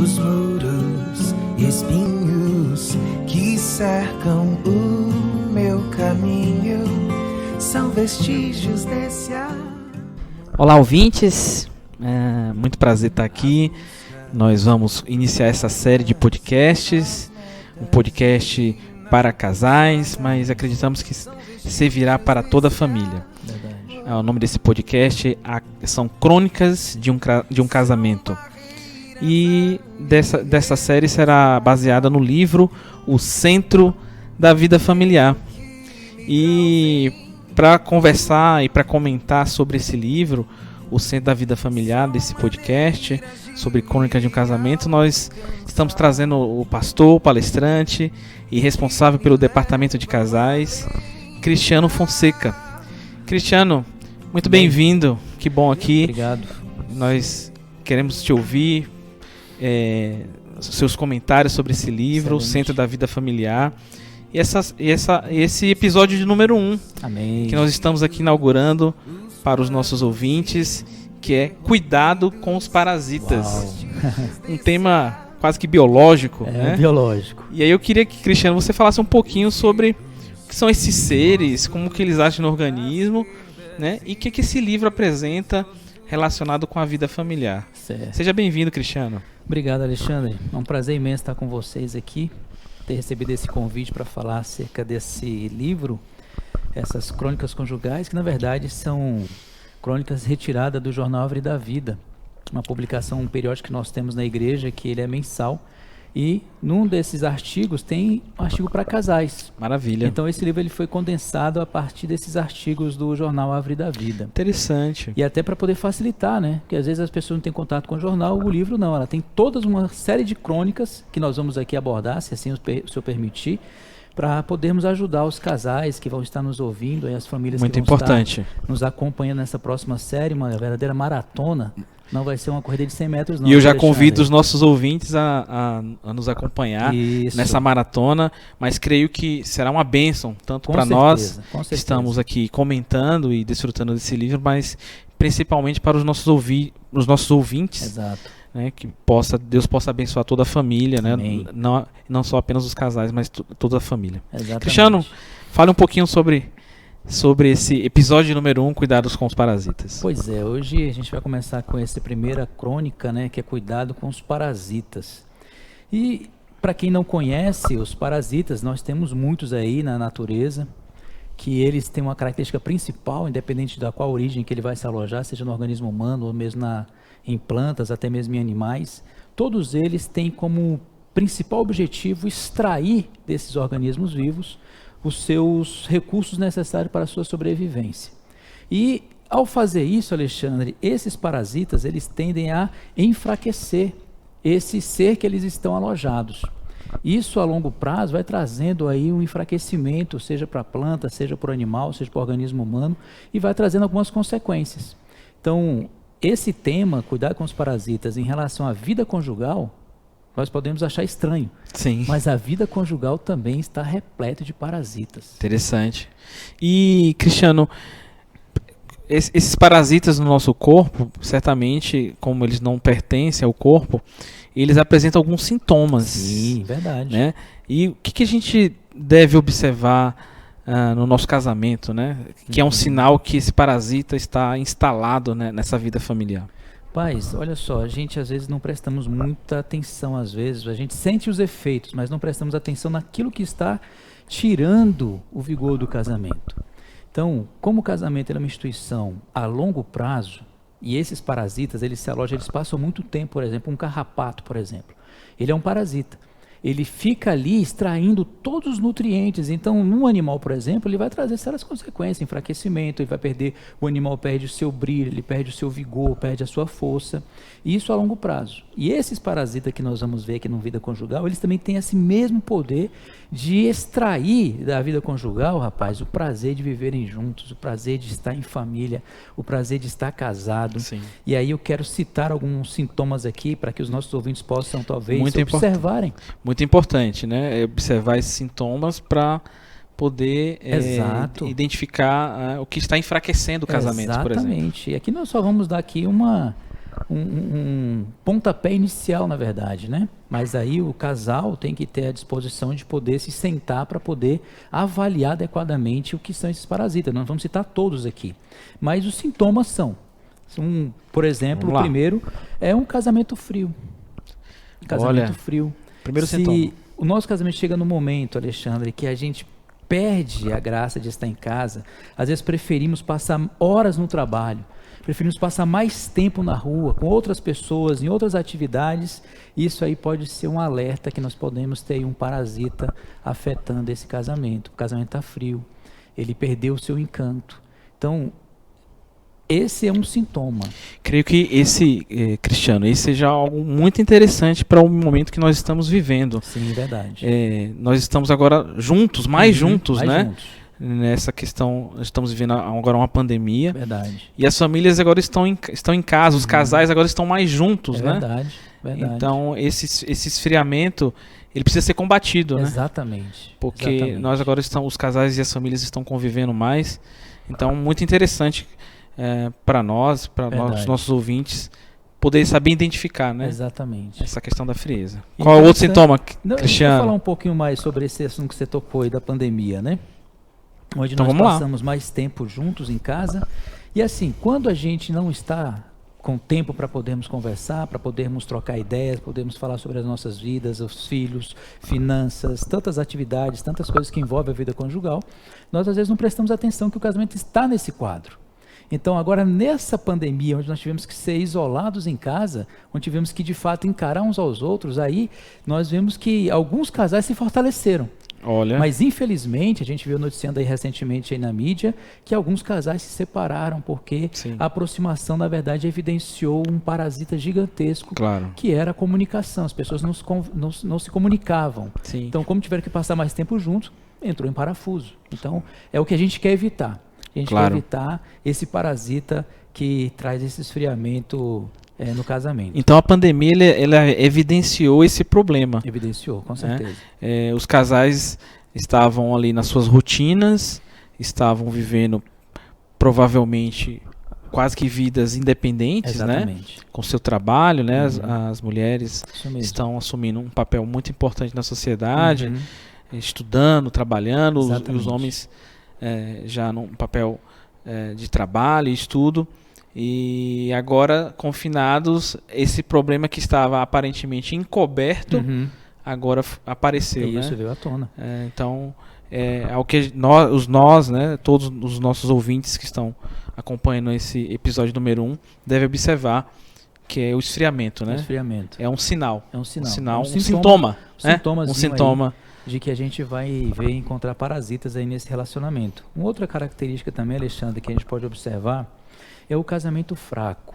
os muros e espinhos que cercam o meu caminho são vestígios desse ar. Olá, ouvintes, muito prazer estar aqui. Nós vamos iniciar essa série de podcasts, um podcast para casais, mas acreditamos que servirá para toda a família. O nome desse podcast são Crônicas de um Casamento. E dessa série será baseada no livro O Centro da Vida Familiar. E para conversar e para comentar sobre esse livro, O Centro da Vida Familiar, desse podcast, sobre Crônicas de um Casamento, nós estamos trazendo o pastor, palestrante e responsável pelo departamento de casais, Cristiano Fonseca. Cristiano, muito bem-vindo, que bom aqui. Obrigado. Nós queremos te ouvir, seus comentários sobre esse livro, Excelente. O Centro da Vida Familiar. E esse episódio de número 1, Amém. Que nós estamos aqui inaugurando para os nossos ouvintes, que é Cuidado com os Parasitas. Um tema quase que biológico, né? Biológico. E aí eu queria que, Cristiano, você falasse um pouquinho sobre o que são esses seres, como que eles agem no organismo, né? E o que esse livro apresenta relacionado com a vida familiar. Certo. Seja bem-vindo, Cristiano. Obrigado, Alexandre. É um prazer imenso estar com vocês aqui, ter recebido esse convite para falar acerca desse livro, essas crônicas conjugais, que na verdade são crônicas retiradas do jornal Árvore da Vida, uma publicação periódica que nós temos na igreja, que ele é mensal, e num desses artigos tem um artigo para casais. Maravilha. Então esse livro ele foi condensado a partir desses artigos do jornal Árvore da Vida. Interessante. E até para poder facilitar, né? Porque às vezes as pessoas não têm contato com o jornal, o livro não. Ela tem toda uma série de crônicas que nós vamos aqui abordar, se assim o senhor permitir, para podermos ajudar os casais que vão estar nos ouvindo, e as famílias Muito que vão importante. estar nos acompanhando nessa próxima série, uma verdadeira maratona. Não vai ser uma corrida de 100 metros, não. E eu já convido os nossos ouvintes a nos acompanhar Isso. nessa maratona, mas creio que será uma bênção, tanto para nós que estamos aqui comentando e desfrutando desse livro, mas principalmente para os nossos ouvintes. Exato. Né, que Deus possa abençoar toda a família, né? Não só apenas os casais, mas toda a família. Exatamente. Cristiano, fale um pouquinho sobre esse episódio número 1, Cuidados com os Parasitas. Pois é, hoje a gente vai começar com essa primeira crônica, né, que é Cuidado com os Parasitas. E para quem não conhece os parasitas, nós temos muitos aí na natureza, que eles têm uma característica principal, independente da qual origem que ele vai se alojar, seja no organismo humano ou mesmo em plantas, até mesmo em animais. Todos eles têm como principal objetivo extrair desses organismos vivos os seus recursos necessários para a sua sobrevivência. E ao fazer isso, Alexandre, esses parasitas eles tendem a enfraquecer esse ser que eles estão alojados. Isso a longo prazo vai trazendo aí um enfraquecimento, seja para a planta, seja para o animal, seja para o organismo humano, e vai trazendo algumas consequências. Então, esse tema, cuidar com os parasitas em relação à vida conjugal, nós podemos achar estranho. Sim. Mas a vida conjugal também está repleta de parasitas. Interessante. E, Cristiano, esses parasitas no nosso corpo, certamente, como eles não pertencem ao corpo, eles apresentam alguns sintomas. Sim, verdade. Né? E o que a gente deve observar no nosso casamento, né? Que é um sinal que esse parasita está instalado, né, nessa vida familiar? Pais, olha só, a gente às vezes não prestamos muita atenção, às vezes a gente sente os efeitos, mas não prestamos atenção naquilo que está tirando o vigor do casamento. Então, como o casamento é uma instituição a longo prazo, e esses parasitas, eles se alojam, eles passam muito tempo, por exemplo, um carrapato, por exemplo, ele é um parasita. Ele fica ali extraindo todos os nutrientes. Então, num animal, por exemplo, ele vai trazer sérias consequências, enfraquecimento, ele vai perder, o animal perde o seu brilho, ele perde o seu vigor, perde a sua força. E isso a longo prazo. E esses parasitas que nós vamos ver aqui no vida conjugal, eles também têm esse mesmo poder de extrair da vida conjugal, rapaz, o prazer de viverem juntos, o prazer de estar em família, o prazer de estar casado. Sim. E aí eu quero citar alguns sintomas aqui para que os nossos ouvintes possam talvez Muito observarem. Muito importante, né? Observar esses sintomas para poder identificar o que está enfraquecendo o casamento, por exemplo. Exatamente. E aqui nós só vamos dar aqui um pontapé inicial, na verdade, né? Mas aí o casal tem que ter a disposição de poder se sentar para poder avaliar adequadamente o que são esses parasitas. Nós vamos citar todos aqui, mas os sintomas são, por exemplo, o primeiro é um casamento frio. Casamento frio. Primeiro sintoma. O nosso casamento chega no momento, Alexandre, que a gente perde a graça de estar em casa, às vezes preferimos passar horas no trabalho, preferimos passar mais tempo na rua, com outras pessoas, em outras atividades. Isso aí pode ser um alerta que nós podemos ter um parasita afetando esse casamento. O casamento está frio, ele perdeu o seu encanto. Então, esse é um sintoma. Creio que Cristiano, esse seja algo muito interessante para o momento que nós estamos vivendo. Sim, verdade. Nós estamos agora juntos, mais juntos, mais né? Juntos. Nessa questão, nós estamos vivendo agora uma pandemia. Verdade. E as famílias agora estão em casa, os casais agora estão mais juntos, né? Verdade. Então, esse esfriamento, ele precisa ser combatido, né? Exatamente. Porque nós agora os casais e as famílias estão convivendo mais. Então, muito interessante para nós, os nossos ouvintes, poder saber identificar, né? Exatamente. Essa questão da frieza. Qual é o outro sintoma, Cristiano? Deixa eu falar um pouquinho mais sobre esse assunto que você tocou aí da pandemia, né? Onde então, nós passamos mais tempo juntos em casa. E assim, quando a gente não está com tempo para podermos conversar, para podermos trocar ideias, podermos falar sobre as nossas vidas, os filhos, finanças, tantas atividades, tantas coisas que envolvem a vida conjugal, nós às vezes não prestamos atenção que o casamento está nesse quadro. Então agora nessa pandemia, onde nós tivemos que ser isolados em casa, onde tivemos que de fato encarar uns aos outros, aí nós vemos que alguns casais se fortaleceram. Olha. Mas infelizmente, a gente viu noticiando aí recentemente aí na mídia, que alguns casais se separaram porque a aproximação na verdade evidenciou um parasita gigantesco, que era a comunicação. As pessoas não se comunicavam. Sim. Então como tiveram que passar mais tempo juntos, entrou em parafuso. Então é o que a gente quer evitar. A gente quer evitar esse parasita que traz esse esfriamento no casamento. Então a pandemia ela evidenciou esse problema. Evidenciou, com certeza. Os casais estavam ali nas suas rotinas, estavam vivendo provavelmente quase que vidas independentes, né? Com seu trabalho, né? As mulheres estão assumindo um papel muito importante na sociedade, estudando, trabalhando, os homens já num papel de trabalho e estudo. E agora, confinados, esse problema que estava aparentemente encoberto, agora apareceu. E isso né? veio à tona. Então, ao que nós, né, todos os nossos ouvintes que estão acompanhando esse episódio número 1, devem observar que é o esfriamento. Né? O esfriamento. É um sinal. É um sinal. Um sintoma. Um sintoma de que a gente vai ver e encontrar parasitas aí nesse relacionamento. Uma outra característica também, Alexandre, que a gente pode observar é o casamento fraco.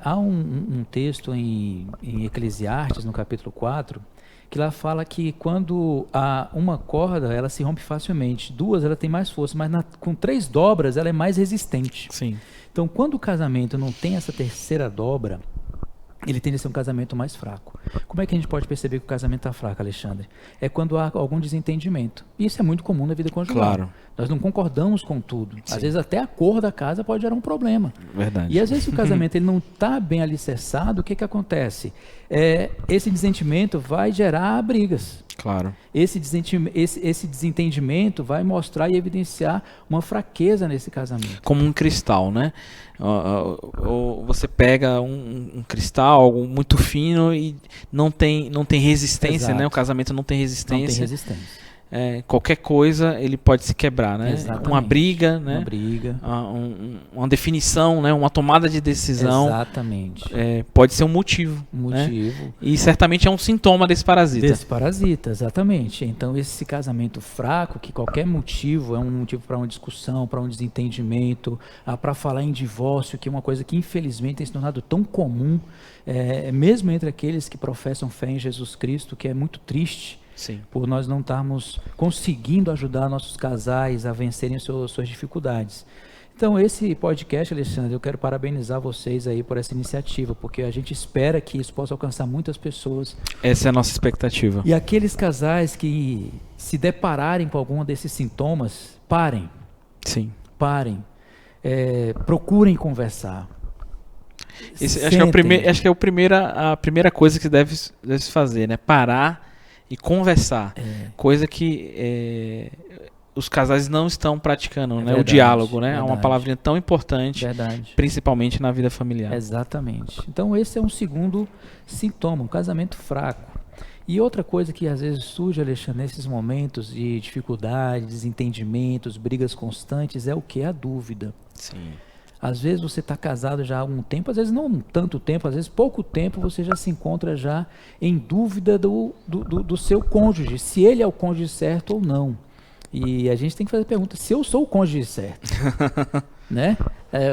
Há um texto em Eclesiastes, no capítulo 4, que lá fala que quando uma corda ela se rompe facilmente, duas ela tem mais força, mas com 3 dobras ela é mais resistente. Sim. Então quando o casamento não tem essa terceira dobra, ele tende a ser um casamento mais fraco. Como é que a gente pode perceber que o casamento está fraco, Alexandre? É quando há algum desentendimento. E isso é muito comum na vida conjugal. Claro. Nós não concordamos com tudo. Sim. Às vezes até a cor da casa pode gerar um problema. Verdade. E às vezes se o casamento ele não está bem alicerçado, o que acontece? Esse desentenimento vai gerar brigas. Claro. Esse desentendimento vai mostrar e evidenciar uma fraqueza nesse casamento. Como um cristal, né? Ou você pega um cristal, algo muito fino e não tem resistência, né? O casamento não tem resistência. Não tem resistência. Qualquer coisa ele pode se quebrar, né? Exatamente. Uma briga, né? Uma briga. Uma definição, né? Uma tomada de decisão. Exatamente. Pode ser um motivo. Né? E certamente é um sintoma desse parasita. Desse parasita, exatamente. Então esse casamento fraco, que qualquer motivo é um motivo para uma discussão, para um desentendimento, para falar em divórcio, que é uma coisa que infelizmente tem se tornado tão comum, mesmo entre aqueles que professam fé em Jesus Cristo, que é muito triste. Sim. Por nós não estarmos conseguindo ajudar nossos casais a vencerem suas dificuldades. Então esse podcast, Alexandre, eu quero parabenizar vocês aí por essa iniciativa, porque a gente espera que isso possa alcançar muitas pessoas. Essa é a nossa expectativa. E aqueles casais que se depararem com algum desses sintomas, parem. Sim. Parem. Procurem conversar. Acho que é a primeira coisa que deve se fazer, né? Parar e conversar. Coisa que os casais não estão praticando, né? Verdade, o diálogo, né? É verdade. uma palavrinha tão importante, Verdade. principalmente na vida familiar. Exatamente. Então esse é um segundo sintoma, um casamento fraco. E outra coisa que às vezes surge, Alexandre, nesses momentos de dificuldade, desentendimentos, brigas constantes, é o que? A dúvida. Sim. Às vezes você está casado já há algum tempo, às vezes não tanto tempo, às vezes pouco tempo, você já se encontra já em dúvida do seu cônjuge, se ele é o cônjuge certo ou não. E a gente tem que fazer a pergunta, se eu sou o cônjuge certo, né?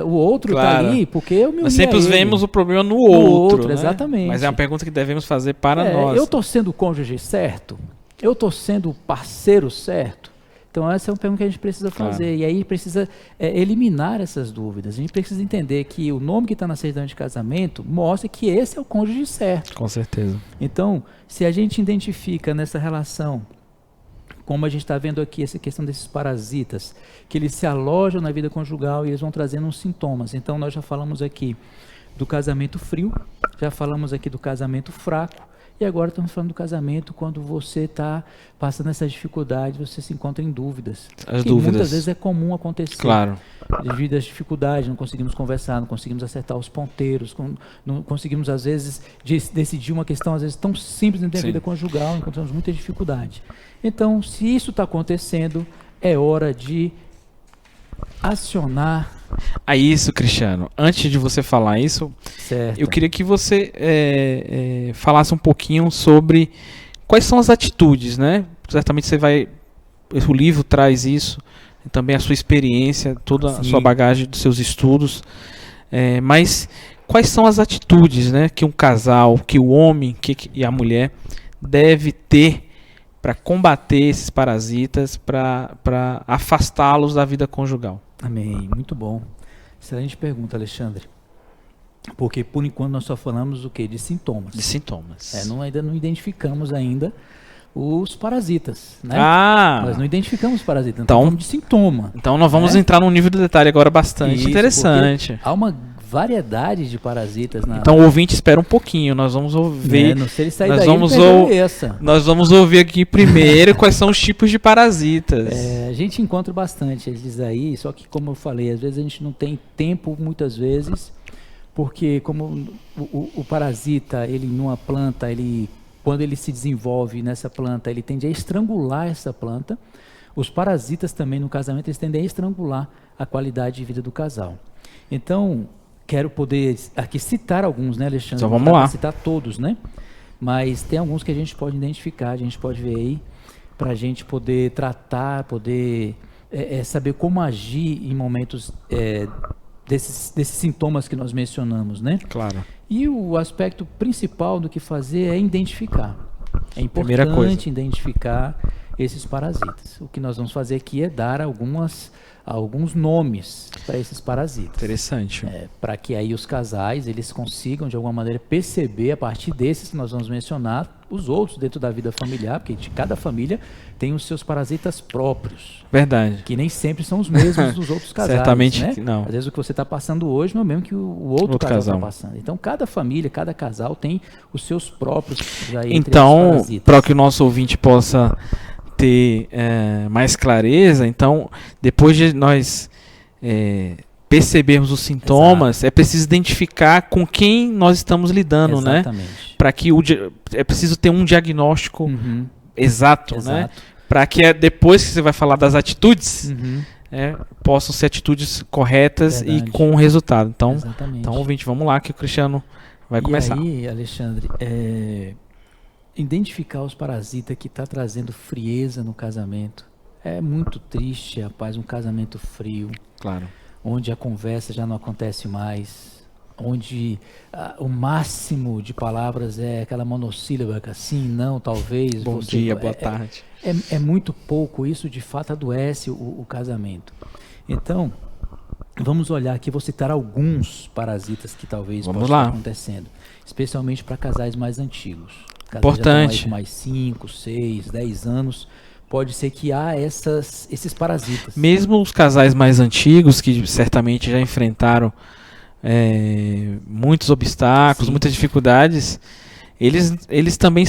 O outro está ali porque eu me uni Nós sempre a ele. vemos o problema no outro, né? Exatamente. Mas é uma pergunta que devemos fazer para nós. Eu estou sendo o cônjuge certo? Eu estou sendo o parceiro certo? Então essa é uma pergunta que a gente precisa fazer. Claro. E aí precisa eliminar essas dúvidas. A gente precisa entender que o nome que está na certidão de casamento mostra que esse é o cônjuge certo. Com certeza. Então, se a gente identifica nessa relação, como a gente está vendo aqui, essa questão desses parasitas, que eles se alojam na vida conjugal e eles vão trazendo uns sintomas. Então nós já falamos aqui do casamento frio, já falamos aqui do casamento fraco, e agora estamos falando do casamento quando você está passando essas dificuldades, você se encontra em dúvidas. As que dúvidas. muitas vezes é comum acontecer. Claro. Devido às dificuldades, não conseguimos conversar, não conseguimos acertar os ponteiros, não conseguimos, às vezes, decidir uma questão, às vezes, tão simples dentro da vida conjugal, encontramos muita dificuldade. Então, se isso está acontecendo, é hora de acionar. A isso, Cristiano, antes de você falar isso, Certo. eu queria que você falasse um pouquinho sobre quais são as atitudes, né? Certamente o livro traz isso, também a sua experiência, toda a sua bagagem dos seus estudos, mas quais são as atitudes, né, que um casal, que o homem e a mulher deve ter para combater esses parasitas, para afastá-los da vida conjugal? Amém. Muito bom. Excelente pergunta, Alexandre. Porque, por enquanto, nós só falamos o quê? De sintomas. De sintomas. Ainda não identificamos ainda os parasitas, né? Nós não identificamos os parasitas, então falamos de sintoma. Então nós vamos entrar num nível de detalhe agora bastante interessante. Há uma variedade de parasitas. Então o ouvinte espera um pouquinho, nós vamos ouvir. Não sei ele sair daí, nós vamos ouvir aqui primeiro quais são os tipos de parasitas. A gente encontra bastante eles aí, só que como eu falei, às vezes a gente não tem tempo muitas vezes, porque como o parasita, ele numa planta, quando ele se desenvolve nessa planta, ele tende a estrangular essa planta. Os parasitas também no casamento, eles tendem a estrangular a qualidade de vida do casal. Então, quero poder aqui citar alguns, né, Alexandre? Então vamos lá. Citar todos, né? Mas tem alguns que a gente pode identificar, a gente pode ver aí, para a gente poder tratar, poder saber como agir em momentos desses sintomas que nós mencionamos, né? Claro. E o aspecto principal do que fazer é identificar. É importante identificar esses parasitas. O que nós vamos fazer aqui é dar alguns nomes para esses parasitas. Interessante. Para que aí os casais eles consigam de alguma maneira perceber a partir desses que nós vamos mencionar os outros dentro da vida familiar, porque de cada família tem os seus parasitas próprios. Verdade. Que nem sempre são os mesmos dos outros casais. Certamente, né? não. Às vezes o que você está passando hoje não é o mesmo que o outro casal está passando. Então cada família, cada casal tem os seus próprios Então, para que o nosso ouvinte possa ter mais clareza, então depois de nós percebermos os sintomas, é preciso identificar com quem nós estamos lidando, né? Para que é preciso ter um diagnóstico exato, né? Para que depois que você vai falar das atitudes, possam ser atitudes corretas e com resultado. Então, ouvinte, vamos lá que o Cristiano vai começar. E aí, Alexandre, identificar os parasitas que está trazendo frieza no casamento. É muito triste, rapaz, um casamento frio. Claro. Onde a conversa já não acontece mais, onde o máximo de palavras é aquela monossílaba, sim, não, talvez. Bom dia, boa tarde. É muito pouco, isso de fato adoece o casamento. Então, vamos olhar aqui, vou citar alguns parasitas que talvez possam estar acontecendo, especialmente para casais mais antigos. Importante. Mais 5, 6, 10 anos. Pode ser que há esses parasitas. Mesmo os casais mais antigos, que certamente já enfrentaram muitos obstáculos, Sim. muitas dificuldades, eles também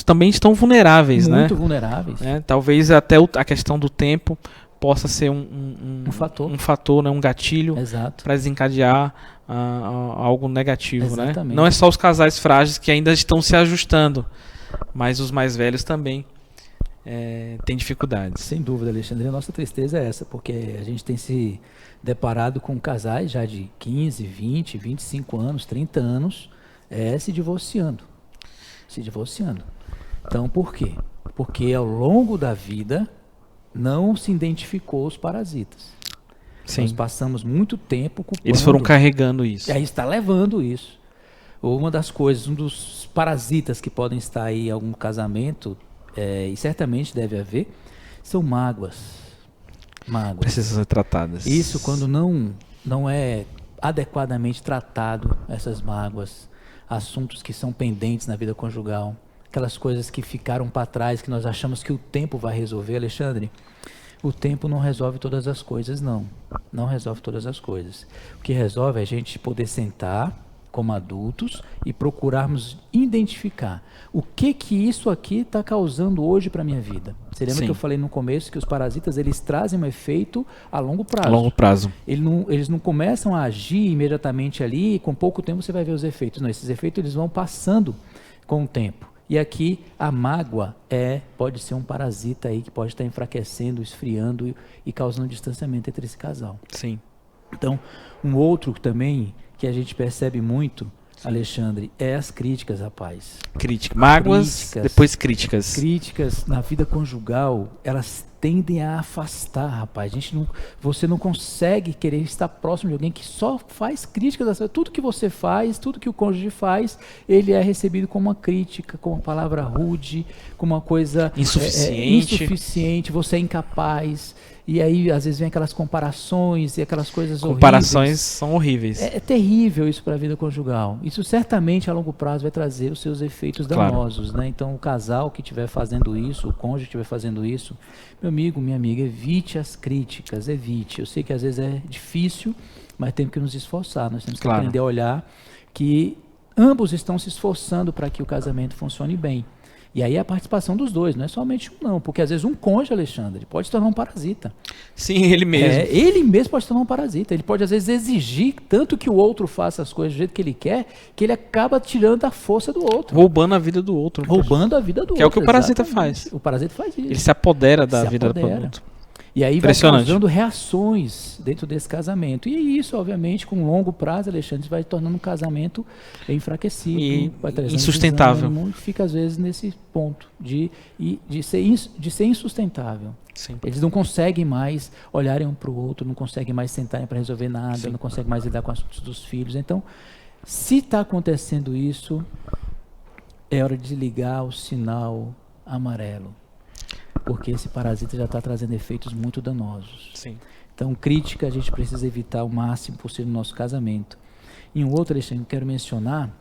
também estão vulneráveis, né? Muito vulneráveis. Talvez até a questão do tempo possa ser um fator, né? Um gatilho para desencadear algo negativo, né? Não é só os casais frágeis que ainda estão se ajustando, mas os mais velhos também têm dificuldades. Sem dúvida, Alexandre. A nossa tristeza é essa, porque a gente tem se deparado com casais já de 15, 20, 25 anos, 30 anos, se divorciando. Então, por quê? Porque ao longo da vida não se identificou os parasitas. Sim. Nós passamos muito tempo culpando. Eles foram carregando isso. E aí está levando isso. Uma das coisas, um dos parasitas que podem estar aí em algum casamento, e certamente deve haver, são mágoas. Precisam ser tratadas. Isso quando não é adequadamente tratado, essas mágoas, assuntos que são pendentes na vida conjugal, aquelas coisas que ficaram para trás, que nós achamos que o tempo vai resolver, Alexandre. O tempo não resolve todas as coisas, não resolve todas as coisas. O que resolve é a gente poder sentar como adultos e procurarmos identificar o que isso aqui está causando hoje para a minha vida. Você lembra que eu falei no começo que os parasitas eles trazem um efeito a longo prazo. A longo prazo. Eles não começam a agir imediatamente ali e com pouco tempo você vai ver os efeitos. Não, esses efeitos eles vão passando com o tempo. E aqui a mágoa pode ser um parasita aí que pode estar enfraquecendo, esfriando e causando um distanciamento entre esse casal. Sim. Então, um outro também que a gente percebe muito, Alexandre, é as críticas, rapaz. Mágoas, depois críticas. Críticas na vida conjugal, elas tendem a afastar, rapaz. Você não consegue querer estar próximo de alguém que só faz críticas. Tudo que você faz, tudo que o cônjuge faz, ele é recebido como uma crítica, como uma palavra rude, como uma coisa insuficiente, você é incapaz. E aí, às vezes, vem aquelas comparações e aquelas coisas horríveis. Comparações são horríveis. É terrível isso para a vida conjugal. Isso certamente, a longo prazo, vai trazer os seus efeitos danosos. Né? Então, o casal que estiver fazendo isso, o cônjuge que estiver fazendo isso, meu amigo, minha amiga, evite as críticas, evite. Eu sei que, às vezes, é difícil, mas temos que nos esforçar. Nós temos que aprender a olhar que ambos estão se esforçando para que o casamento funcione bem. E aí a participação dos dois, não é somente um não, porque às vezes um cônjuge, Alexandre, pode se tornar um parasita. Sim, ele mesmo. Ele mesmo pode se tornar um parasita, ele pode às vezes exigir tanto que o outro faça as coisas do jeito que ele quer, que ele acaba tirando a força do outro. Roubando a vida do outro. Roubando a vida do outro. Que é o que o parasita faz. O parasita faz isso. Ele se apodera da vida do outro. E aí vai causando reações dentro desse casamento. E isso, obviamente, com longo prazo, Alexandre, vai tornando um casamento enfraquecido, vai trazendo insustentável. Desânimo, fica às vezes nesse ponto de ser insustentável. Sim. Eles não conseguem mais olharem um para o outro, não conseguem mais sentarem para resolver nada, não conseguem mais lidar com assuntos dos filhos. Então, se está acontecendo isso, é hora de ligar o sinal amarelo. Porque esse parasita já está trazendo efeitos muito danosos. Sim. Então, crítica a gente precisa evitar o máximo possível no nosso casamento. E um outro, Alexandre, que eu quero mencionar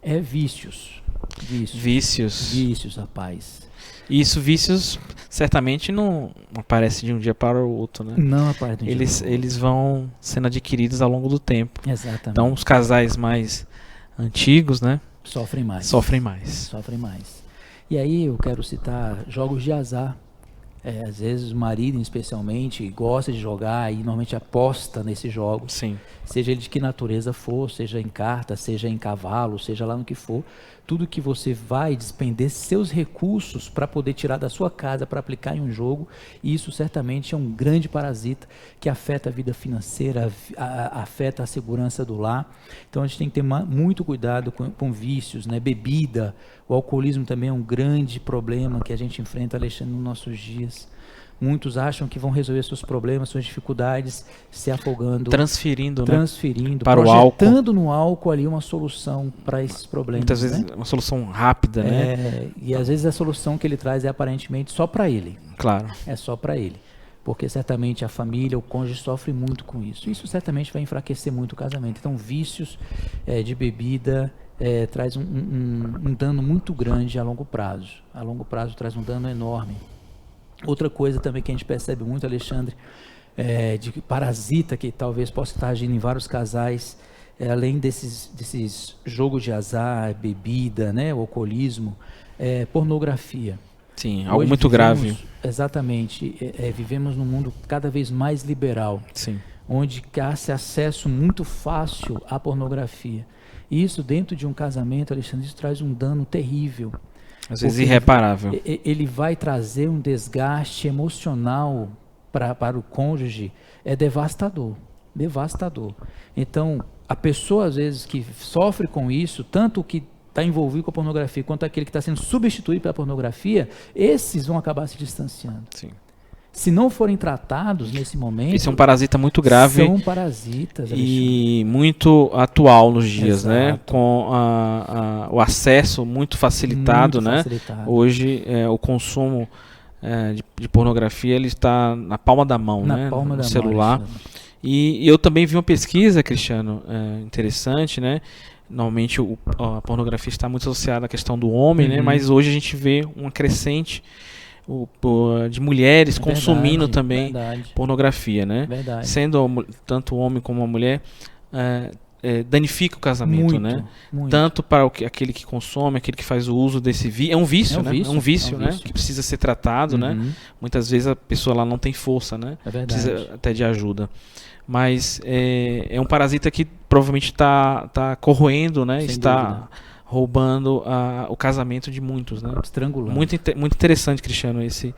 é vícios. Vícios, rapaz. Vícios certamente não aparecem de um dia para o outro, né? Não aparecem de um dia para o outro. Eles vão sendo adquiridos ao longo do tempo. Exatamente. Então, os casais mais antigos, né? Sofrem mais. E aí eu quero citar jogos de azar. Às vezes o marido, especialmente, gosta de jogar e normalmente aposta nesses jogos. Sim. Seja ele de que natureza for, seja em carta, seja em cavalo, seja lá no que for. Tudo que você vai despender seus recursos para poder tirar da sua casa para aplicar em um jogo, isso certamente é um grande parasita que afeta a vida financeira, afeta a segurança do lar. Então a gente tem que ter muito cuidado com vícios, né? Bebida, o alcoolismo também é um grande problema que a gente enfrenta, Alexandre, nos nossos dias. Muitos acham que vão resolver seus problemas, suas dificuldades, se afogando, transferindo para o álcool, projetando no álcool ali uma solução para esses problemas. Muitas vezes uma solução rápida, né? E às vezes a solução que ele traz é aparentemente só para ele. Claro. É só para ele. Porque certamente a família, o cônjuge sofre muito com isso. Isso certamente vai enfraquecer muito o casamento. Então, vícios de bebida traz um dano muito grande a longo prazo. A longo prazo traz um dano enorme. Outra coisa também que a gente percebe muito, Alexandre, de parasita que talvez possa estar agindo em vários casais, além desses jogos de azar, bebida, né, o alcoolismo, pornografia. Sim, algo Hoje muito grave. Exatamente. Vivemos num mundo cada vez mais liberal, Sim. onde há-se acesso muito fácil à pornografia. E isso dentro de um casamento, Alexandre, isso traz um dano terrível. Às vezes Porque irreparável. ele vai trazer um desgaste emocional para o cônjuge, devastador. Devastador. Então, a pessoa, às vezes, que sofre com isso, tanto o que está envolvido com a pornografia, quanto aquele que está sendo substituído pela pornografia, esses vão acabar se distanciando. Sim. Se não forem tratados nesse momento... Esse é um parasita muito grave. São parasitas, e muito atual nos dias, Exato. né? Com o acesso muito facilitado, Muito né? facilitado. Hoje, o consumo de pornografia ele está na palma da mão, Na né? palma no da celular. mão, E eu também vi uma pesquisa, Cristiano, interessante, né? Normalmente a pornografia está muito associada à questão do homem, né? Mas hoje a gente vê uma crescente de mulheres consumindo também pornografia, né? Verdade. Sendo tanto o homem como a mulher, danifica o casamento, Muito, né? muito. Tanto para aquele que consome, aquele que faz o uso desse vício. É um vício, né? É um vício, né? Que precisa ser tratado, né? Muitas vezes a pessoa lá não tem força, né? É verdade. Precisa até de ajuda. Mas é um parasita que provavelmente está corroendo, né? Sem está dúvida. roubando o casamento de muitos, né? Estrangulando. Muito interessante, Cristiano, esse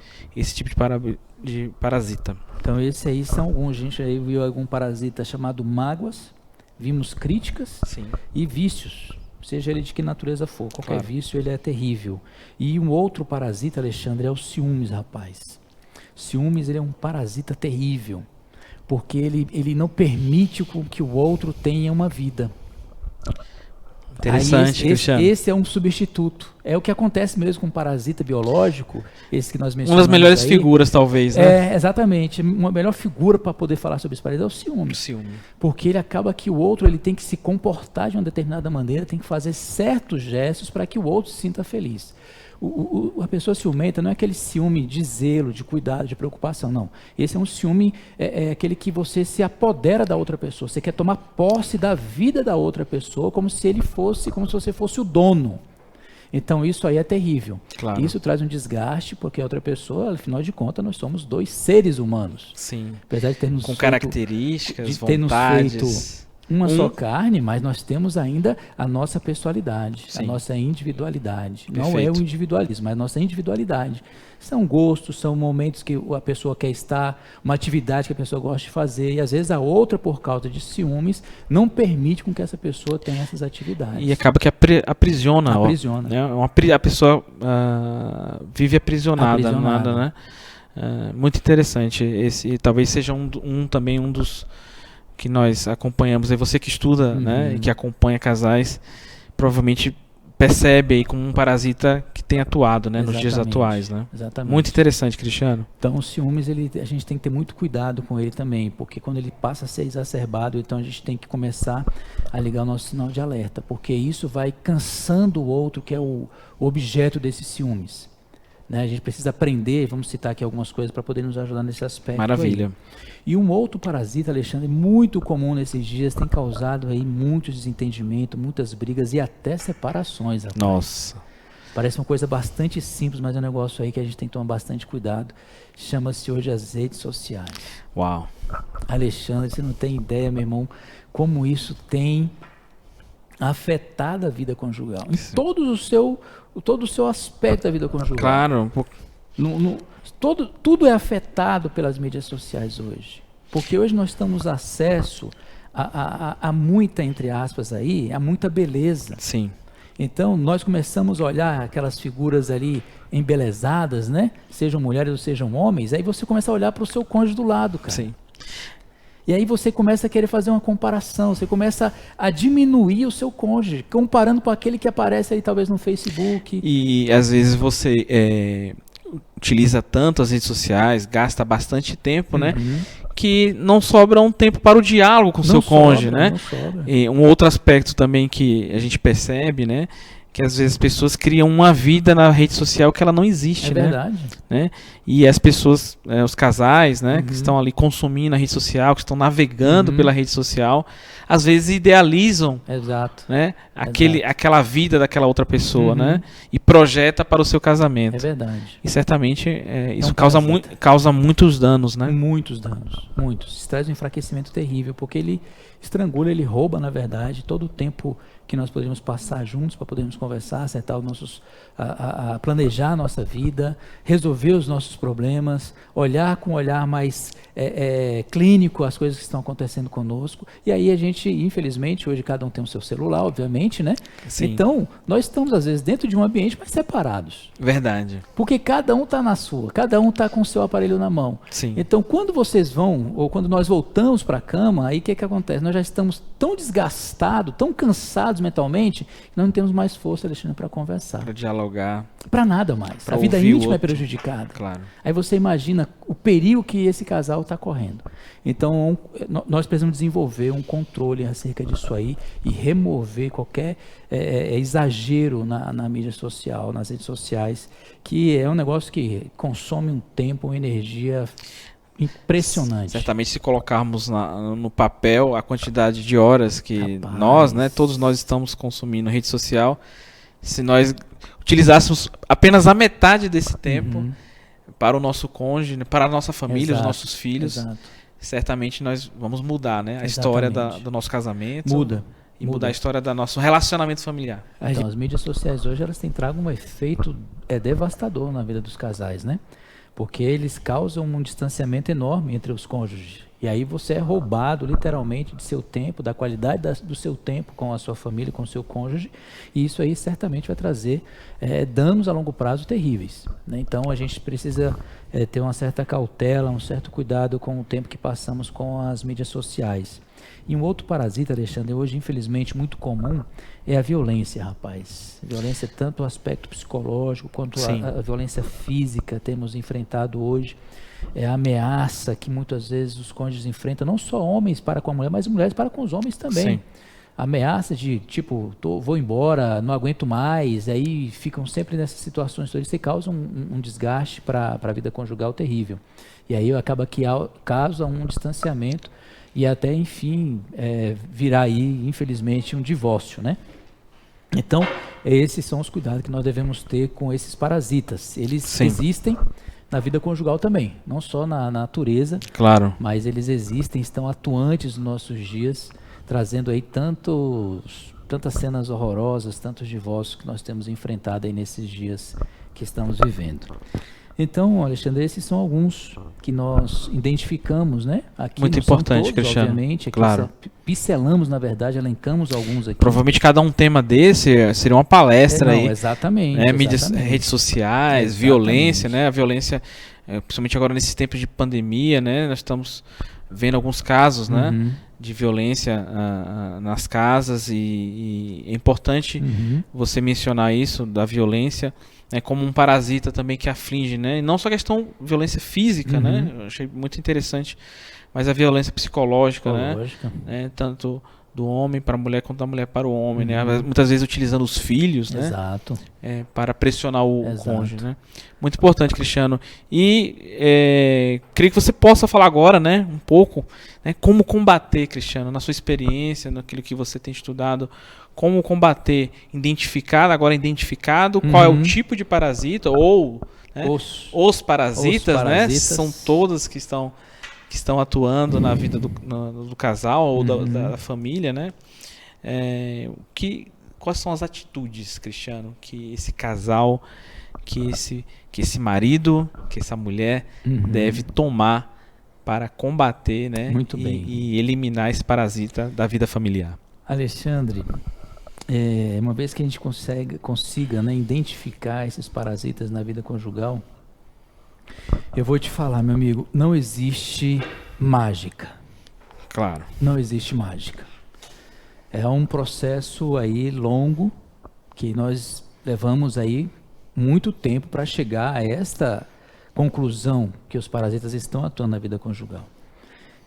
tipo de parasita. Então esse aí são alguns. A gente aí viu algum parasita chamado mágoas, vimos críticas e vícios, seja ele de que natureza for. Qualquer vício ele é terrível. E um outro parasita, Alexandre, é o ciúmes, rapaz. Ciúmes ele é um parasita terrível, porque ele não permite que o outro tenha uma vida. Interessante, Cristiano. Esse é um substituto. É o que acontece mesmo com um parasita biológico, esse que nós mencionamos. Uma das melhores aí. figuras, talvez, né? Exatamente. Uma melhor figura para poder falar sobre esse parasita é o ciúme. Porque ele acaba que o outro ele tem que se comportar de uma determinada maneira, tem que fazer certos gestos para que o outro se sinta feliz. A pessoa ciumenta não é aquele ciúme de zelo, de cuidado, de preocupação, não. Esse é um ciúme, aquele que você se apodera da outra pessoa. Você quer tomar posse da vida da outra pessoa como se você fosse o dono. Então isso aí é terrível. Claro. Isso traz um desgaste, porque a outra pessoa, afinal de contas, nós somos dois seres humanos. Sim. Apesar de termos com características, de termos vontades. Feito uma só carne, mas nós temos ainda a nossa pessoalidade, a nossa individualidade. Perfeito. Não é o individualismo, mas a nossa individualidade. São gostos, são momentos que a pessoa quer estar, uma atividade que a pessoa gosta de fazer, e às vezes a outra, por causa de ciúmes, não permite com que essa pessoa tenha essas atividades. E acaba que aprisiona. Aprisiona. Né? A pessoa vive aprisionada. Nada, né? Muito interessante. Esse talvez seja também um dos que nós acompanhamos. É você que estuda, né, e que acompanha casais, provavelmente percebe aí como um parasita que tem atuado, né, nos dias atuais, né? Exatamente. Muito interessante, Cristiano. Então, o ciúmes, a gente tem que ter muito cuidado com ele também, porque quando ele passa a ser exacerbado, então a gente tem que começar a ligar o nosso sinal de alerta, porque isso vai cansando o outro, que é o objeto desses ciúmes. Né? A gente precisa aprender, vamos citar aqui algumas coisas para poder nos ajudar nesse aspecto. Maravilha. Aí. E um outro parasita, Alexandre, muito comum nesses dias, tem causado aí muito desentendimento, muitas brigas e até separações. Rapaz. Nossa. Parece uma coisa bastante simples, mas é um negócio aí que a gente tem que tomar bastante cuidado. Chama-se hoje as redes sociais. Uau. Alexandre, você não tem ideia, meu irmão, como isso tem afetado a vida conjugal. Em todo o seu aspecto da vida conjugal. Claro. Tudo é afetado pelas mídias sociais hoje. Porque hoje nós temos acesso a muita, entre aspas, aí, a muita beleza. Sim. Então, nós começamos a olhar aquelas figuras ali embelezadas, né? Sejam mulheres ou sejam homens, aí você começa a olhar para o seu cônjuge do lado, cara. Sim. E aí você começa a querer fazer uma comparação, você começa a diminuir o seu cônjuge, comparando com aquele que aparece aí talvez no Facebook. E às vezes você utiliza tanto as redes sociais, gasta bastante tempo, né? Que não sobra um tempo para o diálogo com o seu cônjuge, né? Não sobra. E um outro aspecto também que a gente percebe, né? que às vezes as pessoas criam uma vida na rede social que ela não existe, É né? verdade. Né? E as pessoas, os casais, né, que Uhum. estão ali consumindo a rede social, que estão navegando Uhum. pela rede social, às vezes idealizam, Exato. né, aquela vida daquela outra pessoa, Uhum. né, e projeta para o seu É casamento. verdade. E certamente isso um causa, parasita. causa muitos danos, né? Muitos danos, muitos. Isso traz um enfraquecimento terrível, porque ele estrangula, ele rouba, na verdade, todo o tempo que nós poderíamos passar juntos para podermos conversar, acertar os nossos, planejar a nossa vida, resolver os nossos problemas, olhar com um olhar mais clínico as coisas que estão acontecendo conosco. E aí a gente, infelizmente, hoje cada um tem o seu celular, obviamente, né? Sim. Então, nós estamos às vezes dentro de um ambiente, mas separados. Verdade. Porque cada um está na sua, cada um está com o seu aparelho na mão. Sim. Então, quando vocês vão, ou quando nós voltamos para a cama, aí o que acontece? Nós já estamos tão desgastados, tão cansados mentalmente, que nós não temos mais força, Alexandre, para conversar. Para dialogar, Para nada mais. Pra A vida ouvir o íntima é outro. prejudicada. claro. Aí você imagina o perigo que esse casal está correndo. Então, nós precisamos desenvolver um controle acerca disso aí e remover qualquer exagero na mídia social, nas redes sociais, que é um negócio que consome um tempo, uma energia impressionante. Certamente, se colocarmos no papel a quantidade de horas que Rapaz. nós, né, todos nós estamos consumindo rede social, se nós utilizássemos apenas a metade desse tempo Uhum. para o nosso cônjuge, né, para a nossa família, os Exato, nossos filhos, Exato. certamente nós vamos mudar, né, a história Exatamente. do nosso casamento. Muda. E mudar a história do nosso relacionamento familiar. Então, as mídias sociais hoje elas têm trago um efeito devastador na vida dos casais, né? Porque eles causam um distanciamento enorme entre os cônjuges. E aí você é roubado literalmente de seu tempo, da qualidade do seu tempo com a sua família, com o seu cônjuge. E isso aí certamente vai trazer danos a longo prazo terríveis, né? Então a gente precisa ter uma certa cautela, um certo cuidado com o tempo que passamos com as mídias sociais. E um outro parasita, Alexandre, hoje infelizmente muito comum, é a violência, rapaz. Violência tanto o aspecto psicológico quanto Sim. a violência física temos enfrentado hoje. É a ameaça que muitas vezes os cônjuges enfrentam, não só homens para com a mulher, mas mulheres para com os homens também. Sim. Ameaça de tipo, vou embora, não aguento mais, aí ficam sempre nessas situações, então isso causa um desgaste para a vida conjugal terrível. E aí acaba que causa um distanciamento e até, enfim, virar aí, infelizmente, um divórcio, né? Então, esses são os cuidados que nós devemos ter com esses parasitas. Eles Sim. existem na vida conjugal também, não só na natureza, Claro. mas eles existem, estão atuantes nos nossos dias, trazendo aí tantas cenas horrorosas, tantos divórcios que nós temos enfrentado aí nesses dias que estamos vivendo. Então, Alexandre, esses são alguns que nós identificamos, né? Aqui Muito não são importante, todos, Cristiano. obviamente. Aqui Claro. só pincelamos, na verdade, elencamos alguns aqui. Provavelmente cada um tema desse seria uma palestra Não, aí. exatamente. Né, mídias, exatamente. redes sociais, Exatamente. violência, né? A violência, principalmente agora nesses tempos de pandemia, né? Nós estamos vendo alguns casos, né? Uhum. De violência nas casas e é importante Uhum. você mencionar isso da violência, né, como um parasita também que aflige, né? E não só a questão violência física, Uhum. né? Eu achei muito interessante, mas a violência psicológica, né? Lógico. Tanto do homem para a mulher quanto da mulher para o homem, né? Uhum. Muitas vezes utilizando os filhos, né? Exato. Para pressionar o Exato. cônjuge, né? Muito importante, Cristiano. E queria que você possa falar agora, né, um pouco, né, como combater, Cristiano, na sua experiência, naquilo que você tem estudado, como combater, agora identificado, qual é o Uhum. tipo de parasita ou, né, os parasitas, né? parasitas. São todas que estão atuando na vida do casal ou Uhum. da família, né? Quais são as atitudes, Cristiano, que esse casal, que esse marido, que essa mulher Uhum. deve tomar para combater, né? Muito bem. E eliminar esse parasita da vida familiar? Alexandre, uma vez que a gente consiga, né, identificar esses parasitas na vida conjugal, eu vou te falar, meu amigo, não existe mágica. Claro. Não existe mágica. É um processo aí longo que nós levamos aí muito tempo para chegar a esta conclusão que os parasitas estão atuando na vida conjugal.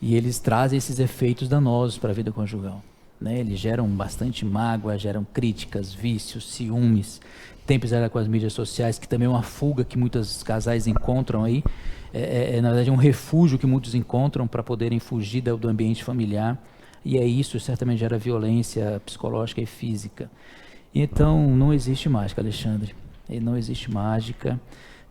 E eles trazem esses efeitos danosos para a vida conjugal. né? Eles geram bastante mágoa, geram críticas, vícios, ciúmes. Tem pisada com as mídias sociais, que também é uma fuga que muitos casais encontram aí. Na verdade, é um refúgio que muitos encontram para poderem fugir do ambiente familiar. E isso certamente gera violência psicológica e física. Então, não existe mágica, Alexandre. Não existe mágica.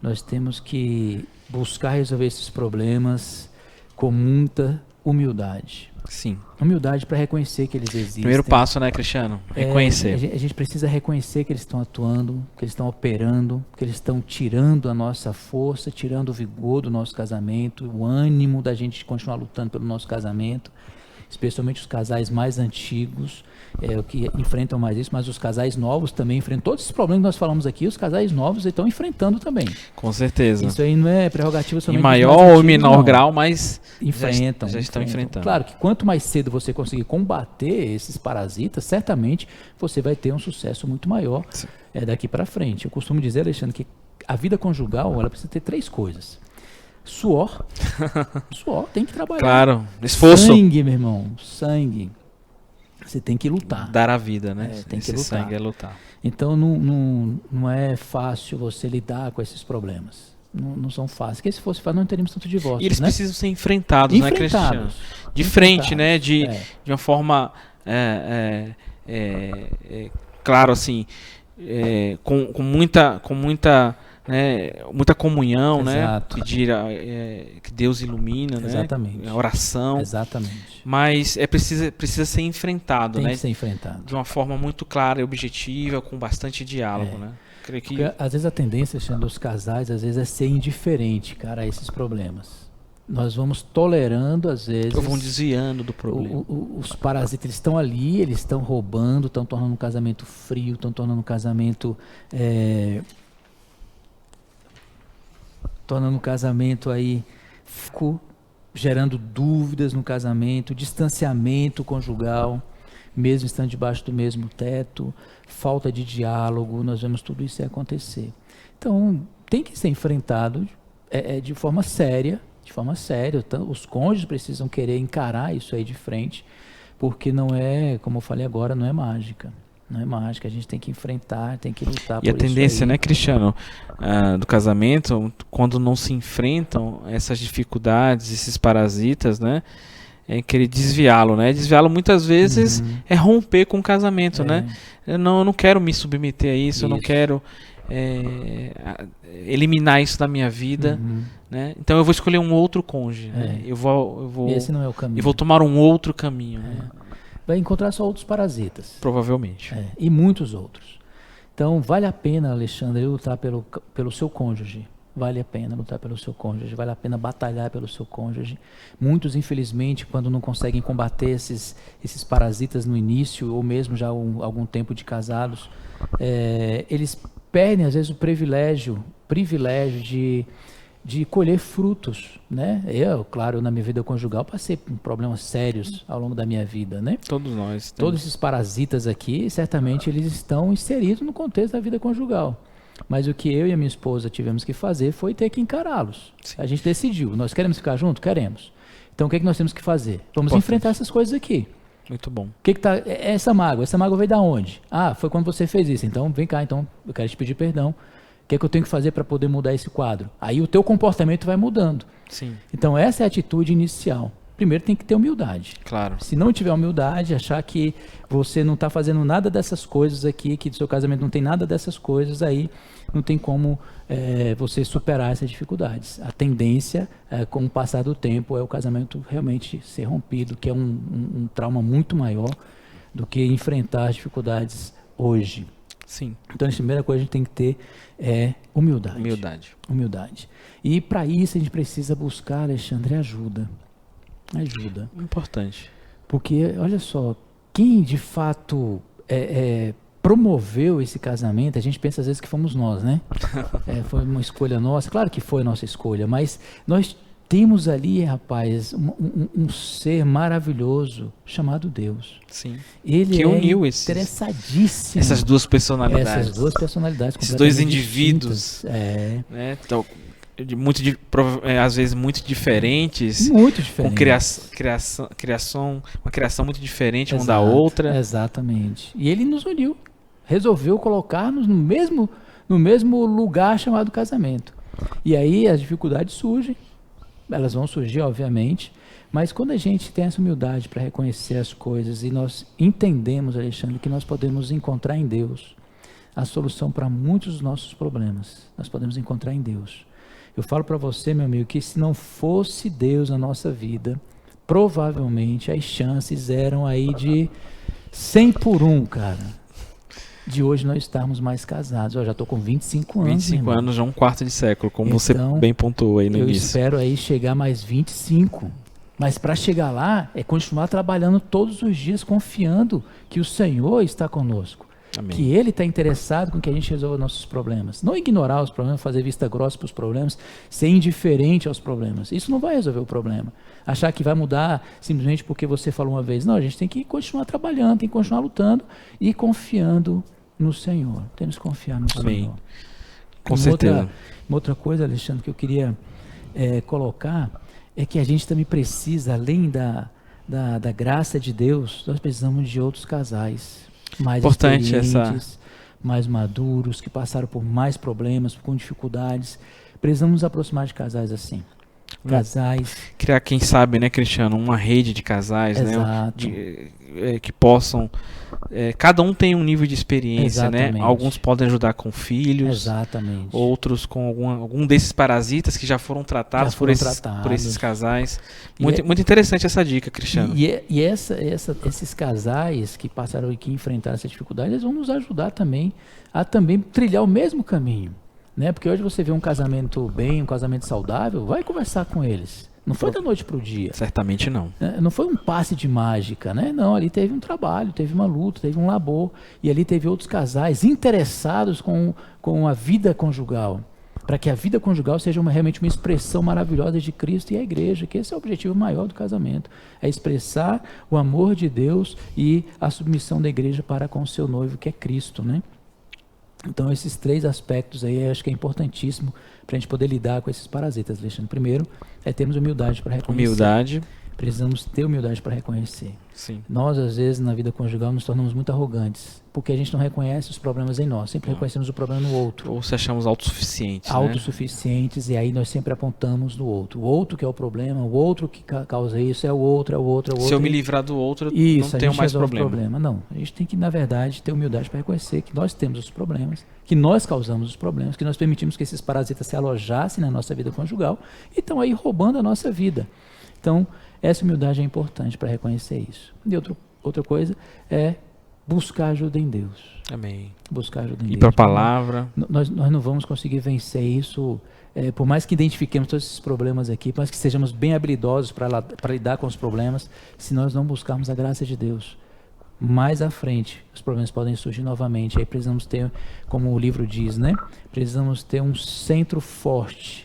Nós temos que buscar resolver esses problemas com muita humildade. Sim. Humildade para reconhecer que eles existem. Primeiro passo, né, Cristiano? Reconhecer. A gente precisa reconhecer que eles estão atuando, que eles estão operando, que eles estão tirando a nossa força, tirando o vigor do nosso casamento, o ânimo da gente continuar lutando pelo nosso casamento, especialmente os casais mais antigos, que enfrentam mais isso, mas os casais novos também enfrentam todos esses problemas que nós falamos aqui. Os casais novos estão enfrentando também. Com certeza. Isso aí não é prerrogativa somente em maior ou menor grau, mas já estão enfrentando. Claro que quanto mais cedo você conseguir combater esses parasitas, certamente você vai ter um sucesso muito maior daqui para frente. Eu costumo dizer, Alexandre, que a vida conjugal ela precisa ter 3 coisas. Suor, tem que trabalhar. Claro, esforço. Sangue, meu irmão, sangue. Você tem que lutar. Dar a vida, né? Tem que lutar. Sangue é lutar. Então não é fácil você lidar com esses problemas. Não são fáceis. Porque se fosse fácil, não teríamos tanto divórcio. E eles né? precisam ser enfrentados, né, Cristiano? De frente, né? De uma forma, claro, assim, com muita comunhão, Exato. né? Pedir que Deus ilumina, Exatamente. né? A oração. Exatamente. Mas precisa ser enfrentado, Tem né? que ser enfrentado. De uma forma muito clara e objetiva, com bastante diálogo, né? Creio que... Porque, às vezes a tendência dos casais, às vezes, é ser indiferente, cara, a esses problemas. Nós vamos tolerando, às vezes... Ou vão desviando do problema. Os parasitas, eles estão ali, eles estão roubando, estão tornando um casamento frio, estão tornando um casamento... tornando um casamento aí gerando dúvidas no casamento, distanciamento conjugal, mesmo estando debaixo do mesmo teto, falta de diálogo, nós vemos tudo isso acontecer. Então, tem que ser enfrentado de forma séria, os cônjuges precisam querer encarar isso aí de frente, porque não é, como eu falei agora, não é mágica. Não é mágica, a gente tem que enfrentar, tem que lutar por isso. E a tendência, aí. né, Cristiano, do casamento, quando não se enfrentam essas dificuldades, esses parasitas, né, é querer desviá-lo, né? Desviá-lo muitas vezes é romper com o casamento, né? Eu não quero me submeter a isso, eu não quero eliminar isso da minha vida, né? Então eu vou escolher um outro cônjuge, né? Eu vou Esse não é o caminho. E vou tomar um outro caminho, né? Vai encontrar só outros parasitas. Provavelmente. E muitos outros. Então, vale a pena, Alexandre, lutar pelo seu cônjuge. Vale a pena lutar pelo seu cônjuge. Vale a pena batalhar pelo seu cônjuge. Muitos, infelizmente, quando não conseguem combater esses parasitas no início, ou mesmo já algum tempo de casados, eles perdem, às vezes, o privilégio de colher frutos, né? Claro, na minha vida conjugal passei por problemas sérios ao longo da minha vida, né? Todos nós. Todos esses parasitas aqui, certamente eles estão inseridos no contexto da vida conjugal. Mas o que eu e a minha esposa tivemos que fazer foi ter que encará-los. A gente decidiu, nós queremos ficar juntos? Queremos. Então o que é que nós temos que fazer? Vamos enfrentar essas coisas aqui. Muito bom. O que tá essa mágoa veio da onde? Foi quando você fez isso. Então vem cá, então eu quero te pedir perdão. O que é que eu tenho que fazer para poder mudar esse quadro? Aí o teu comportamento vai mudando. Sim. Então essa é a atitude inicial. Primeiro tem que ter humildade. Claro. Se não tiver humildade, achar que você não está fazendo nada dessas coisas aqui, que do seu casamento não tem nada dessas coisas, aí não tem como você superar essas dificuldades. A tendência, com o passar do tempo, é o casamento realmente ser rompido, que é um trauma muito maior do que enfrentar as dificuldades hoje. Sim. Então, a primeira coisa que a gente tem que ter é humildade. Humildade. E para isso a gente precisa buscar, Alexandre, ajuda. Importante. Porque, olha só, quem de fato promoveu esse casamento, a gente pensa às vezes que fomos nós, né? Foi uma escolha nossa, claro que foi a nossa escolha, mas nós temos ali, rapaz, um ser maravilhoso chamado Deus. Sim. Ele que uniu interessadíssimo. Essas duas personalidades. Esses dois indivíduos. né? Então, às vezes muito diferentes, Muito com diferente. uma criação muito diferente uma da Exato, outra. Exatamente. E ele nos uniu, resolveu colocar-nos no mesmo lugar chamado casamento. E aí as dificuldades surgem, elas vão surgir, obviamente, mas quando a gente tem essa humildade para reconhecer as coisas e nós entendemos, Alexandre, que nós podemos encontrar em Deus a solução para muitos dos nossos problemas, nós podemos encontrar em Deus. Eu falo para você, meu amigo, que se não fosse Deus na nossa vida, provavelmente as chances eram aí de 100 por 1, cara, de hoje nós estarmos mais casados. Eu já estou com 25 anos. 25 anos, já um quarto de século, como você Então, bem pontuou aí no eu início. espero aí chegar mais 25. Mas para chegar lá, é continuar trabalhando todos os dias, confiando que o Senhor está conosco. Amém. Que Ele está interessado com que a gente resolva nossos problemas. Não ignorar os problemas, fazer vista grossa para os problemas, ser indiferente aos problemas. Isso não vai resolver o problema. Achar que vai mudar simplesmente porque você falou uma vez. Não, a gente tem que continuar trabalhando, tem que continuar lutando e confiando no Senhor. Temos que confiar no Amém. Senhor. Com certeza. Uma outra coisa, Alexandre, que eu queria colocar é que a gente também precisa, além da graça de Deus, nós precisamos de outros casais mais Importante experientes, mais maduros, que passaram por mais problemas, com dificuldades. Precisamos nos aproximar de casais assim. Casais. Criar, quem sabe, né, Cristiano, uma rede de casais, Exato. né, que possam... cada um tem um nível de experiência, Exatamente. né? Alguns podem ajudar com filhos, Exatamente. outros com algum desses parasitas que já foram tratados, por esses casais. Muito interessante essa dica, Cristiano. E esses casais que passaram e que enfrentaram essa dificuldade, eles vão nos ajudar também a também trilhar o mesmo caminho. Né? Porque hoje você vê um casamento bem, um casamento saudável, vai conversar com eles. Não foi da noite para o dia. Certamente não. Não foi um passe de mágica, né? Não, ali teve um trabalho, teve uma luta, teve um labor. E ali teve outros casais interessados com a vida conjugal. Para que a vida conjugal seja realmente uma expressão maravilhosa de Cristo e a igreja, que esse é o objetivo maior do casamento. É expressar o amor de Deus e a submissão da igreja para com o seu noivo, que é Cristo, né? Então, esses 3 aspectos aí, eu acho que é importantíssimo para a gente poder lidar com esses parasitas, Alexandre. Primeiro, termos humildade para reconhecer. Humildade. Precisamos ter humildade para reconhecer. Sim. Nós, às vezes, na vida conjugal, nos tornamos muito arrogantes, porque a gente não reconhece os problemas em nós, sempre reconhecemos o problema no outro. Ou se achamos autossuficientes. Autossuficientes, e aí nós sempre apontamos no outro. O outro que é o problema, o outro que causa isso, é o outro, é o outro, é o outro. Se eu me livrar do outro, isso, não tenho mais problema. Não, a gente tem que, na verdade, ter humildade para reconhecer que nós temos os problemas, que nós causamos os problemas, que nós permitimos que esses parasitas se alojassem na nossa vida conjugal e estão aí roubando a nossa vida. Então, essa humildade é importante para reconhecer isso. E outra coisa é buscar ajuda em Deus. Amém. Buscar ajuda em Deus. Ir para a palavra. Nós não vamos conseguir vencer isso, por mais que identifiquemos todos esses problemas aqui, por mais que sejamos bem habilidosos para lidar com os problemas, se nós não buscarmos a graça de Deus. Mais à frente, os problemas podem surgir novamente. Aí precisamos ter, como o livro diz, né? Precisamos ter um centro forte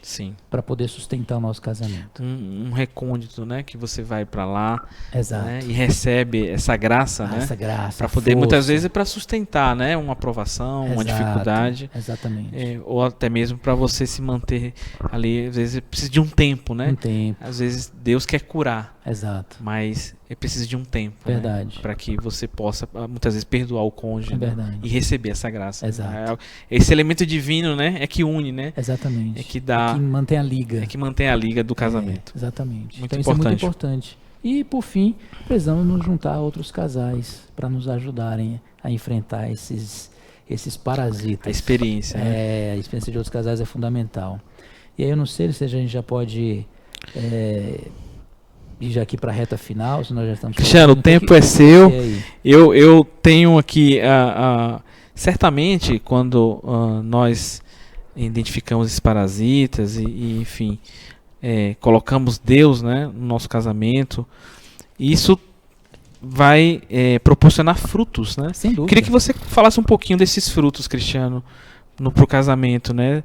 para poder sustentar o nosso casamento. Um recôndito, né? Que você vai para lá. Exato. Né? E recebe essa graça, né? Essa graça. Para poder, muitas vezes, para sustentar, né? Uma aprovação, uma dificuldade. Exatamente. Ou até mesmo para você se manter ali. Às vezes precisa de um tempo, né? Um tempo. Às vezes Deus quer curar. Exato. Mas precisa de um tempo. Verdade. Né? Para que você possa, muitas vezes, perdoar o cônjuge. Verdade. E receber essa graça. Exato. Esse elemento divino, né? É que une, né? Exatamente. É que dá. É que mantém a liga. É que mantém a liga do casamento. Exatamente. Muito então importante. Isso é muito importante. E, por fim, precisamos nos juntar a outros casais para nos ajudarem a enfrentar esses parasitas. A experiência. A experiência de outros casais é fundamental. E aí eu não sei se a gente já pode ir já aqui para a reta final, se nós já estamos... Cristiano, o tempo é seu. Eu tenho aqui... certamente, quando nós identificamos esses parasitas e enfim, colocamos Deus, né, no nosso casamento, isso vai proporcionar frutos, né? Sem dúvida. Queria que você falasse um pouquinho desses frutos, Cristiano, pro casamento, né?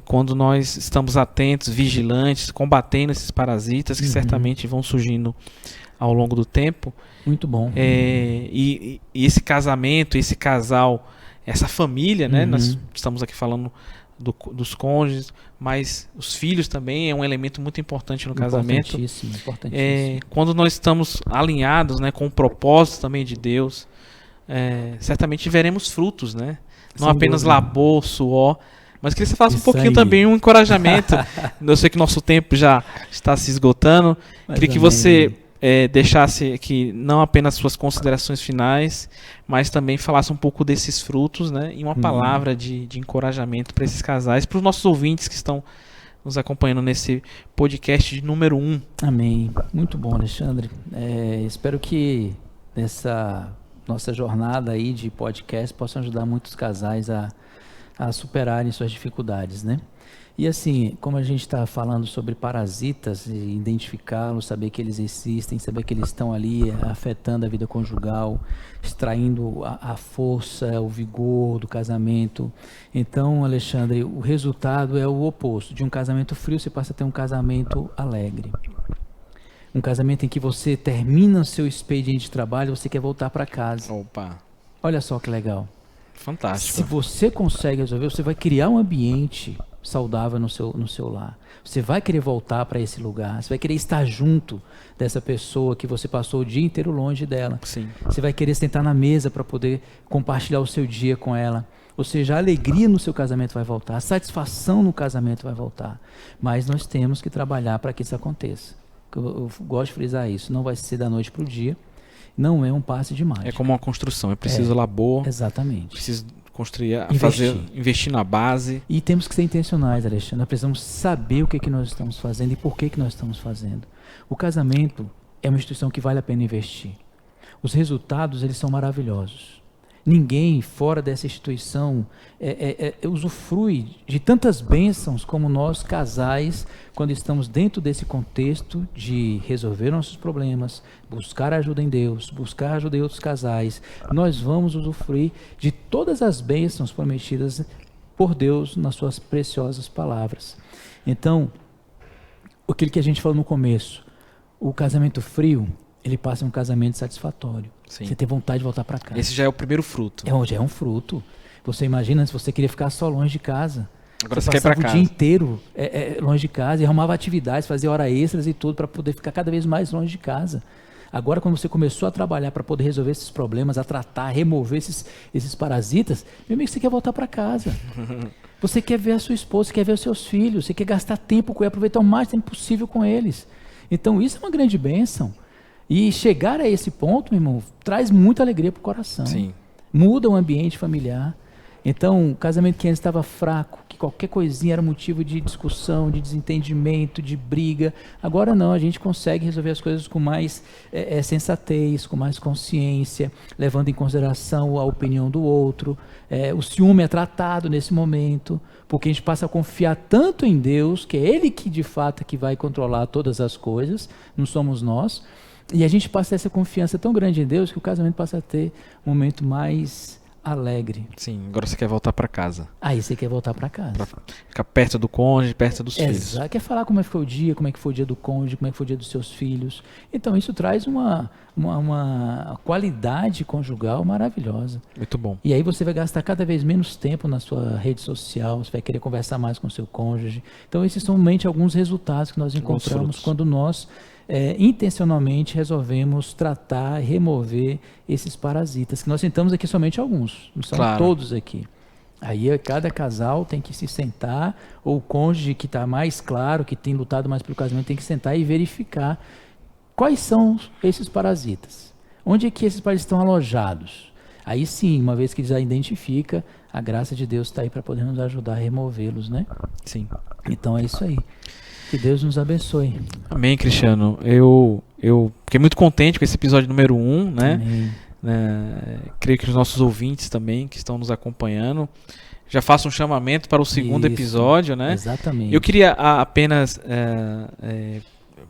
Quando nós estamos atentos, vigilantes, combatendo esses parasitas que certamente vão surgindo ao longo do tempo. Muito bom. E esse casamento, esse casal essa família, né? Nós estamos aqui falando dos cônjuges, mas os filhos também é um elemento muito importante no casamento. Importantíssimo. Quando nós estamos alinhados, né, com o propósito também de Deus, certamente veremos frutos, né? Não apenas labor, suor, mas queria que você falasse um pouquinho também, um encorajamento. Eu sei que nosso tempo já está se esgotando. Queria que você deixasse aqui não apenas suas considerações finais, mas também falasse um pouco desses frutos, né? E uma palavra de encorajamento para esses casais, para os nossos ouvintes que estão nos acompanhando nesse podcast de número 1. Amém. Muito bom, Alexandre. Espero que nessa nossa jornada aí de podcast possa ajudar muitos casais a superarem suas dificuldades, né? E assim, como a gente está falando sobre parasitas, identificá-los, saber que eles existem, saber que eles estão ali afetando a vida conjugal, extraindo a força, o vigor do casamento. Então, Alexandre, o resultado é o oposto. De um casamento frio, você passa a ter um casamento alegre. Um casamento em que você termina o seu expediente de trabalho e você quer voltar para casa. Opa! Olha só que legal. Fantástico. Se você consegue resolver, você vai criar um ambiente saudável no seu lar. Você vai querer voltar para esse lugar. Você vai querer estar junto dessa pessoa que você passou o dia inteiro longe dela. Sim. Você vai querer sentar na mesa para poder compartilhar o seu dia com ela. Ou seja, a alegria no seu casamento vai voltar. A satisfação no casamento vai voltar. Mas nós temos que trabalhar para que isso aconteça. Eu gosto de frisar isso. Não vai ser da noite para o dia. Não é um passe de mágica. É como uma construção. É preciso labor. Exatamente. Preciso construir, investir na base. E temos que ser intencionais, Alexandre. Nós precisamos saber o que nós estamos fazendo e por que nós estamos fazendo. O casamento é uma instituição que vale a pena investir. Os resultados, eles são maravilhosos. Ninguém fora dessa instituição usufrui de tantas bênçãos como nós, casais, quando estamos dentro desse contexto de resolver nossos problemas, buscar ajuda em Deus, buscar ajuda em outros casais. Nós vamos usufruir de todas as bênçãos prometidas por Deus nas suas preciosas palavras. Então, aquilo que a gente falou no começo, o casamento frio, ele passa um casamento satisfatório. Sim. Você tem vontade de voltar para casa. Esse já é o primeiro fruto. Já é um fruto. Você imagina se você queria ficar só longe de casa. Agora você quer ir para casa. O dia inteiro longe de casa e arrumava atividades, fazia hora extras e tudo para poder ficar cada vez mais longe de casa. Agora, quando você começou a trabalhar para poder resolver esses problemas, a tratar, a remover esses parasitas, meu amigo, você quer voltar para casa. Você quer ver a sua esposa, você quer ver os seus filhos, você quer gastar tempo com eles, aproveitar o mais tempo possível com eles. Então, isso é uma grande bênção. E chegar a esse ponto, meu irmão, traz muita alegria para o coração. Sim. Muda o ambiente familiar. Então, o casamento que antes estava fraco, que qualquer coisinha era motivo de discussão, de desentendimento, de briga. Agora não, a gente consegue resolver as coisas com mais sensatez, com mais consciência, levando em consideração a opinião do outro. O ciúme é tratado nesse momento, porque a gente passa a confiar tanto em Deus, que é Ele que de fato é que vai controlar todas as coisas, não somos nós. E a gente passa essa confiança tão grande em Deus que o casamento passa a ter um momento mais alegre. Sim, agora você quer voltar para casa. Aí você quer voltar para casa. Pra ficar perto do cônjuge, perto dos filhos. Exato. Quer falar como é que foi o dia, como é que foi o dia do cônjuge, como é que foi o dia dos seus filhos. Então isso traz uma qualidade conjugal maravilhosa. Muito bom. E aí você vai gastar cada vez menos tempo na sua rede social, você vai querer conversar mais com o seu cônjuge. Então esses são somente alguns resultados que nós encontramos quando nós intencionalmente resolvemos tratar, remover esses parasitas, que nós sentamos aqui somente alguns, não são todos aqui. Aí cada casal tem que se sentar, ou o cônjuge que está mais claro, que tem lutado mais pelo casamento, tem que sentar e verificar quais são esses parasitas. Onde é que esses parasitas estão alojados? Aí sim, uma vez que já identifica, a graça de Deus está aí para poder nos ajudar a removê-los, né? Sim. Então é isso aí. Que Deus nos abençoe. Amém, Cristiano. Eu fiquei muito contente com esse episódio número 1, né? Amém. Creio que os nossos ouvintes também, que estão nos acompanhando, já façam um chamamento para o segundo episódio, né? Exatamente. Eu queria apenas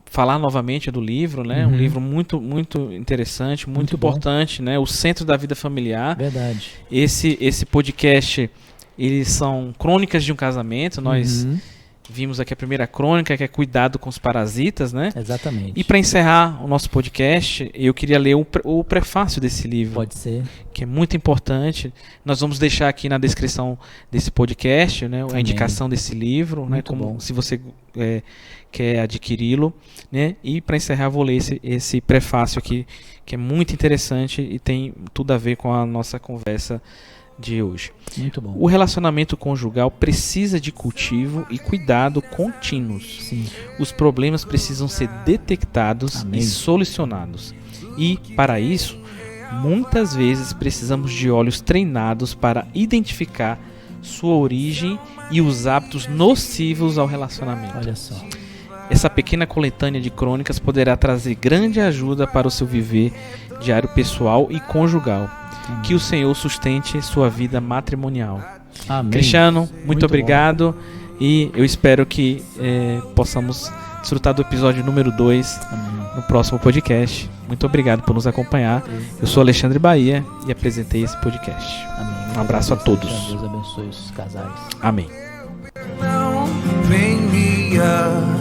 falar novamente do livro, né? Um livro muito, muito interessante, muito importante, né? O Centro da Vida Familiar. Verdade. Esse podcast, eles são crônicas de um casamento. Nós Vimos aqui a primeira crônica, que é cuidado com os parasitas, né? Exatamente. E para encerrar o nosso podcast, eu queria ler o prefácio desse livro. Pode ser. Que é muito importante. Nós vamos deixar aqui na descrição desse podcast, né, a indicação desse livro, né, como, se você quer adquiri-lo, né? E para encerrar, vou ler esse prefácio aqui, que é muito interessante e tem tudo a ver com a nossa conversa de hoje. Muito bom. O relacionamento conjugal precisa de cultivo e cuidado contínuos. Sim. Os problemas precisam ser detectados Amém. e solucionados. E, para isso, muitas vezes precisamos de olhos treinados para identificar sua origem e os hábitos nocivos ao relacionamento. Olha só. Essa pequena coletânea de crônicas poderá trazer grande ajuda para o seu viver diário pessoal e conjugal. Que o Senhor sustente sua vida matrimonial. Amém. Cristiano, muito obrigado. Bom. E eu espero que possamos desfrutar do episódio número 2 no próximo podcast. Muito obrigado por nos acompanhar. Eu sou Alexandre Bahia e apresentei esse podcast. Amém. Um abraço a todos. Deus abençoe os casais. Amém. Bring me up.